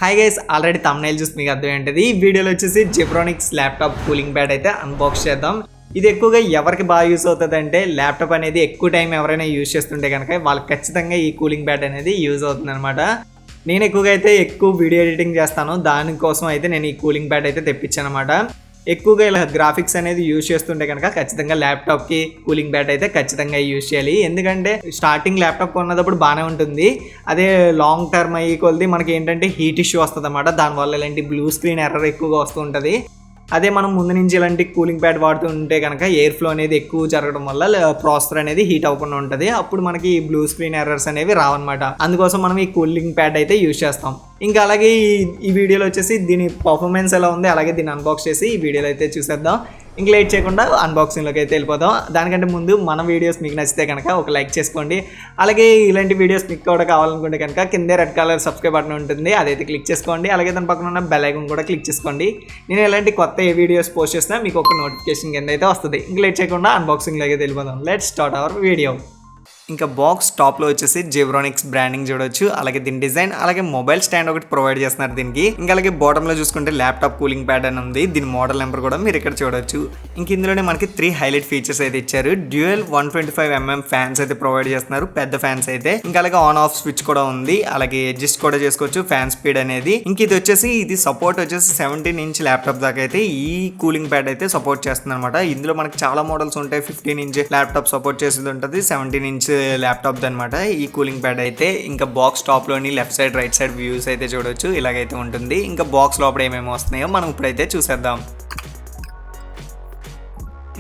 Hi guys, already thumbnail చూసి మీకు అర్థమైంటది. ఈ వీడియోలో వచ్చేసి Zebronics ల్యాప్టాప్ కూలింగ్ ప్యాడ్ అయితే అన్బాక్స్ చేద్దాం. ఇది ఎక్కువగా ఎవరికి బాగా యూస్ అవుతుంది అంటే ల్యాప్టాప్ అనేది ఎక్కువ టైం ఎవరైనా యూజ్ చేస్తుంటే కనుక వాళ్ళకి ఖచ్చితంగా ఈ కూలింగ్ ప్యాడ్ అనేది యూజ్ అవుతుంది అనమాట. నేను ఎక్కువగా అయితే ఎక్కువ వీడియో ఎడిటింగ్ చేస్తాను, దానికోసం అయితే నేను ఈ కూలింగ్ ప్యాడ్ అయితే తెప్పించాను అనమాట. ఎక్కువగా ఇలా గ్రాఫిక్స్ అనేది యూజ్ చేస్తుంటే కనుక ఖచ్చితంగా ల్యాప్టాప్కి కూలింగ్ ప్యాడ్ అయితే ఖచ్చితంగా యూజ్ చేయాలి. ఎందుకంటే స్టార్టింగ్ ల్యాప్టాప్ కొన్నప్పుడు బాగానే ఉంటుంది, అదే లాంగ్ టర్మ్ అయ్యి కొద్ది మనకి ఏంటంటే హీట్ ఇష్యూ వస్తుంది అనమాట. దానివల్ల ఇలాంటి బ్లూ స్క్రీన్ ఎర్రర్ ఎక్కువగా వస్తూ ఉంటుంది. అదే మనం ముందు నుంచి ఇలాంటి కూలింగ్ ప్యాడ్ వాడుతుంటే కనుక ఎయిర్ ఫ్లో అనేది ఎక్కువ జరగడం వల్ల ప్రాసెసర్ అనేది హీట్ అవ్వకుండా ఉంటుంది. అప్పుడు మనకి బ్లూ స్క్రీన్ ఎర్రర్స్ అనేవి రావన్నమాట. అందుకోసం మనం ఈ కూలింగ్ ప్యాడ్ అయితే యూజ్ చేస్తాం. ఇంకా అలాగే ఈ వీడియోలో వచ్చేసి దీని పర్ఫార్మెన్స్ ఎలా ఉంది, అలాగే దీన్ని అన్బాక్స్ చేసి ఈ వీడియోలో అయితే చూసేద్దాం. ఇంకా లేట్ చేయకుండా అన్బాక్సింగ్లోకి అయితే వెళ్ళిపోదాం. దానికంటే ముందు మన వీడియోస్ మీకు నచ్చితే కనుక ఒక లైక్ చేసుకోండి. అలాగే ఇలాంటి వీడియోస్ మీకు కూడా కావాలనుకుంటే కనుక కిందే రెడ్ కలర్ సబ్స్క్రైబ్ బటన్ ఉంటుంది, అదైతే క్లిక్ చేసుకోండి. అలాగే దాని పక్కన ఉన్న బెల్ ఐకాన్ కూడా క్లిక్ చేసుకోండి. నేను ఇలాంటి కొత్త వీడియోస్ పోస్ట్ చేసినా మీకు ఒక నోటిఫికేషన్ కింద అయితే వస్తుంది. ఇంకా లేట్ చేయకుండా అన్బాక్సింగ్లోకి అయితే వెళ్ళిపోదాం. Let's start our video. ఇంకా బాక్స్ టాప్లో వచ్చేసి Zebronics బ్రాండింగ్ చూడొచ్చు. అలాగే దీని డిజైన్, అలాగే మొబైల్ స్టాండ్ ఒకటి ప్రొవైడ్ చేస్తున్నారు దీనికి. ఇంకా అలాగే బాటంలో చూసుకుంటే ల్యాప్టాప్ కూలింగ్ ప్యాడ్ అని ఉంది. దీని మోడల్ నెంబర్ కూడా మీరు ఇక్కడ చూడొచ్చు. ఇంక ఇందులోనే మనకి 3 హైలైట్ ఫీచర్స్ అయితే ఇచ్చారు. డ్యూయల్ 125mm ఫ్యాన్స్ అయితే ప్రొవైడ్ చేస్తున్నారు, పెద్ద ఫ్యాన్స్ అయితే. ఇంకా అలాగే ఆన్ ఆఫ్ స్విచ్ కూడా ఉంది, అలాగే అడ్జస్ట్ కూడా చేసుకోవచ్చు ఫ్యాన్ స్పీడ్ అనేది. ఇంక ఇది సపోర్ట్ వచ్చేసి 17 ఇంచ్ ల్యాప్టాప్ దాకా అయితే ఈ కూలింగ్ ప్యాడ్ అయితే సపోర్ట్ చేస్తుంది అనమాట. ఇందులో మనకి చాలా మోడల్స్ ఉంటాయి. 15 ఇంచ్ ల్యాప్టాప్ సపోర్ట్ చేసేది ఉంటుంది, 17 ఇంచ్ ల్యాప్టాప్ అనమాట ఈ కూలింగ్ ప్యాడ్ అయితే. ఇంకా బాక్స్ టాప్ లోని left side right side views అయితే చూడొచ్చు, ఇలాగైతే ఉంటుంది. ఇంకా బాక్స్ లోపల ఏమేమి వస్తున్నాయో మనం ఇప్పుడైతే చూసేద్దాం.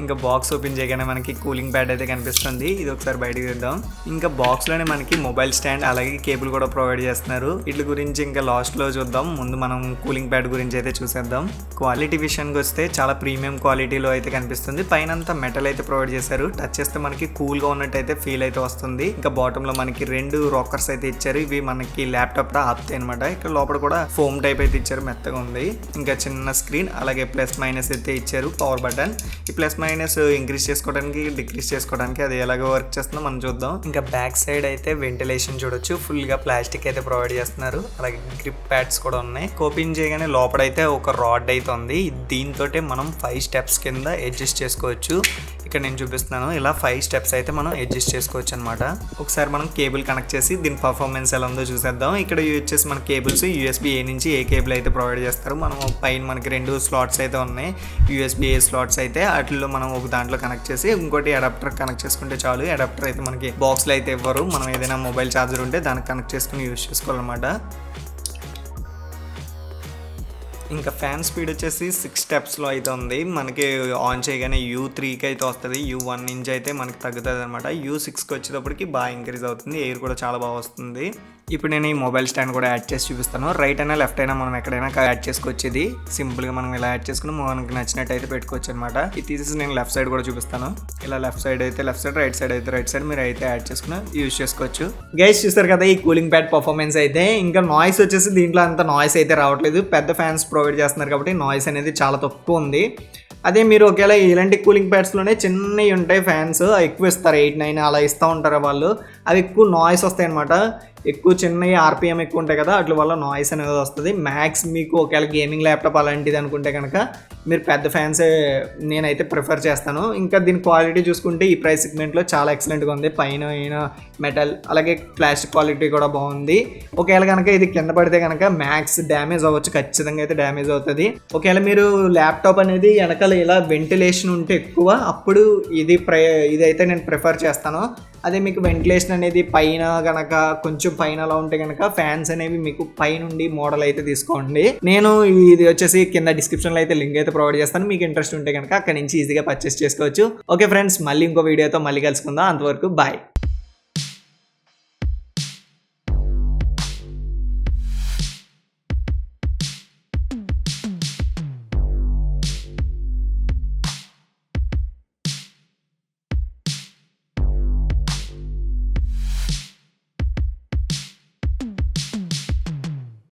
ఇంకా బాక్స్ ఓపెన్ చేయగానే మనకి కూలింగ్ ప్యాడ్ అయితే కనిపిస్తుంది. ఇది ఒకసారి బయటకు తీద్దాం. ఇంకా బాక్స్ లోనే మనకి మొబైల్ స్టాండ్, అలాగే కేబుల్ కూడా ప్రొవైడ్ చేస్తున్నారు. వీటి గురించి ఇంకా లాస్ట్ లో చూద్దాం. ముందు మనం కూలింగ్ ప్యాడ్ గురించి అయితే చూసేద్దాం. క్వాలిటీ విషయానికి వస్తే చాలా ప్రీమియం క్వాలిటీలో అయితే కనిపిస్తుంది. పైన అంతా మెటల్ అయితే ప్రొవైడ్ చేశారు. టచ్ చేస్తే మనకి కూల్ గా ఉన్నట్టు అయితే ఫీల్ అయితే వస్తుంది. ఇంకా బాటమ్ లో మనకి 2 రాకర్స్ అయితే ఇచ్చారు. ఇవి మనకి ల్యాప్టాప్ తో ఆపుతాయి అనమాట. ఇక్కడ లోపల కూడా ఫోమ్ టైప్ అయితే ఇచ్చారు, మెత్తగా ఉంది. ఇంకా చిన్న స్క్రీన్, అలాగే ప్లస్ మైనస్ అయితే ఇచ్చారు, పవర్ బటన్. ఈ ప్లస్ మైనస్ ఇంక్రీజ్ చేసుకోవడానికి, డిక్రీజ్ చేసుకోవడానికి అది ఎలాగో వర్క్ చేస్తుందో మనం చూద్దాం. ఇంకా బ్యాక్ సైడ్ అయితే వెంటిలేషన్ చూడొచ్చు, ఫుల్ గా ప్లాస్టిక్ అయితే ప్రొవైడ్ చేస్తున్నారు. అలాగే గ్రిప్ ప్యాడ్స్ కూడా ఉన్నాయి. ఓపెన్ చేయగానే లోపలైతే ఒక రాడ్ అయితే ఉంది. దీంతో మనం 5 స్టెప్స్ కింద అడ్జస్ట్ చేసుకోవచ్చు. ఇక్కడ నేను చూపిస్తున్నాను, ఇలా 5 స్టెప్స్ అయితే మనం అడ్జస్ట్ చేసుకోవచ్చు అనమాట. ఒకసారి మనం కేబుల్ కనెక్ట్ చేసి దీని పర్ఫార్మెన్స్ ఎలా ఉందో చూసేద్దాం. ఇక్కడ వచ్చేసి మన కేబుల్స్ USB A నుంచి ఏ కేబుల్ అయితే ప్రొవైడ్ చేస్తారు. మనం పైన మనకి 2 స్లాట్స్ అయితే ఉన్నాయి, USB A స్లాట్స్ అయితే. వాటిలో మనం ఒక దాంట్లో కనెక్ట్ చేసి ఇంకోటి అడాప్టర్ కనెక్ట్ చేసుకుంటే చాలు. అడాప్టర్ అయితే మనకి బాక్స్లో అయితే ఇవ్వరు, మనం ఏదైనా మొబైల్ ఛార్జర్ ఉంటే దానికి కనెక్ట్ చేసుకుని యూజ్ చేసుకోవాలన్నమాట. ఇంకా ఫ్యాన్ స్పీడ్ వచ్చేసి 6 స్టెప్స్లో అయితే ఉంది. మనకి ఆన్ చేయగానే U3కి అయితే వస్తుంది, U1 నుంచి అయితే మనకి తగ్గుతుంది అనమాట. U6కి వచ్చేటప్పటికి బాగా ఇంక్రీజ్ అవుతుంది, ఎయిర్ కూడా చాలా బాగా వస్తుంది. ఇప్పుడు నేను ఈ మొబైల్ స్టాండ్ కూడా యాడ్ చేసి చూపిస్తాను. రైట్ అయినా లెఫ్ట్ అయినా మనం ఎక్కడైనా యాడ్ చేసుకోవచ్చు. ఇది సింపుల్గా మనం ఇలా యాడ్ చేసుకుని మనకి నచ్చినట్టు అయితే పెట్టుకోవచ్చు అనమాట. ఇది తీసేసి నేను లెఫ్ట్ సైడ్ కూడా చూపిస్తాను. ఇలా లెఫ్ట్ సైడ్ అయితే లెఫ్ట్ సైడ్, రైట్ సైడ్ అయితే రైట్ సైడ్, మీరు అయితే యాడ్ చేసుకుని యూజ్ చేసుకోవచ్చు. గైస్ చూస్తారు కదా ఈ కూలింగ్ ప్యాడ్ పర్ఫార్మెన్స్ అయితే. ఇంకా నాయిస్ వచ్చేసి దీంట్లో అంత నాయిస్ అయితే రావట్లేదు, పెద్ద ఫ్యాన్స్ ప్రొవైడ్ చేస్తున్నారు కాబట్టి నాయిస్ అనేది చాలా తక్కువ ఉంది. అదే మీరు ఒకవేళ ఇలాంటి కూలింగ్ ప్యాడ్స్లోనే చిన్నవి ఉంటాయి ఫ్యాన్స్, ఎక్కువ ఇస్తారు, 8, 9 అలా ఇస్తూ ఉంటారు వాళ్ళు. అవి ఎక్కువ నాయిస్ వస్తాయి అనమాట. ఎక్కువ చిన్నవి RPM ఎక్కువ ఉంటాయి కదా, అట్ల వల్ల నాయిస్ అనేది వస్తుంది. మ్యాక్స్ మీకు ఒకవేళ గేమింగ్ ల్యాప్టాప్ అలాంటిది అనుకుంటే కనుక మీరు పెద్ద ఫ్యాన్సే నేనైతే ప్రిఫర్ చేస్తాను. ఇంకా దీని క్వాలిటీ చూసుకుంటే ఈ ప్రైస్ సెగ్మెంట్లో చాలా ఎక్సలెంట్గా ఉంది. పైన మెటల్, అలాగే ప్లాస్టిక్ క్వాలిటీ కూడా బాగుంది. ఒకవేళ కనుక ఇది కింద పడితే కనుక మ్యాక్స్ డ్యామేజ్ అవ్వచ్చు, ఖచ్చితంగా అయితే డ్యామేజ్ అవుతుంది. ఒకవేళ మీరు ల్యాప్టాప్ అనేది వెనకాల ఇలా వెంటిలేషన్ ఉంటే ఎక్కువ, అప్పుడు ఇదైతే నేను ప్రిఫర్ చేస్తాను. అదే మీకు వెంటిలేషన్ అనేది పైన కనుక కొంచెం పైన అలా ఉంటే కనుక ఫ్యాన్స్ అనేవి మీకు పైనుండి మోడల్ అయితే తీసుకోండి. నేను ఇది వచ్చేసి కింద డిస్క్రిప్షన్లో అయితే లింక్ అయితే ప్రొవైడ్ చేస్తాను, మీకు ఇంట్రెస్ట్ ఉంటే కనుక అక్కడ నుంచి ఈజీగా పర్చేస్ చేసుకోవచ్చు. ఓకే ఫ్రెండ్స్, మళ్ళీ ఇంకో వీడియోతో మళ్ళీ కలుసుకుందాం. అంతవరకు బాయ్.